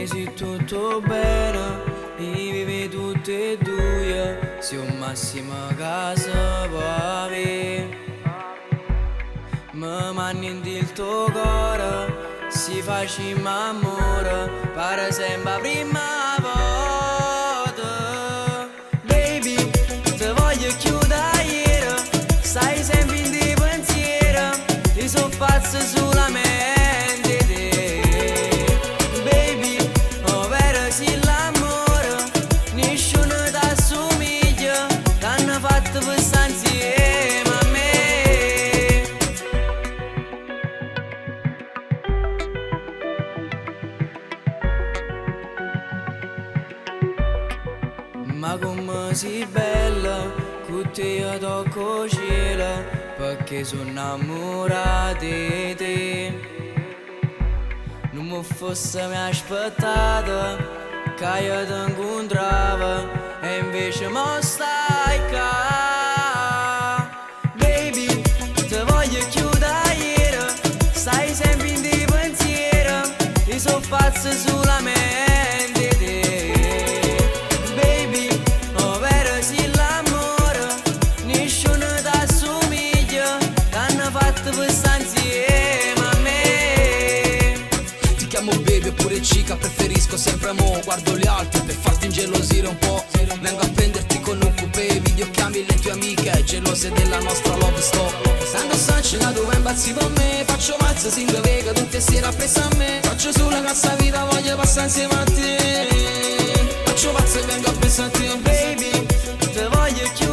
se tutto bene, vive tutte e due, se un massimo casa può avere. Mi manni il tuo cuore, si facciamo amore, per sempre prima volta. Baby, ti voglio chiudere ieri, stai sempre in di pensiero, io sono pazzo solamente te. Baby, oh vero sì l'amore, nessuno ti assomiglia, t'hanno fatto per stare insieme a me. Ma come sei bella, con te io tocco cielo, perché sono innamorato di te. Non mi fosse mai aspettato che io ti incontravo, e invece mo stai qua. Baby, ti voglio chiudere ieri, stai sempre in di pensiero, io sono pazzo solamente te. Baby, oh vero sì l'amore, nessuno ti assomiglia, t'hanno fatto per stare insieme a me. Ti chiamo baby oppure cica, preferisco sempre mo. Guardo gli altri per farti ingelosire un po'. Vengo a prenderti con un coupé, videochiami le tue amiche gelose della nostra love story. Quando sto dove imbazzi con me, faccio mazza single vega, tutte sera presa a me. Faccio sulla cazza vita, voglio passare insieme a te. Faccio pazzo e vengo a pensare a te, Baby, ti voglio chiudere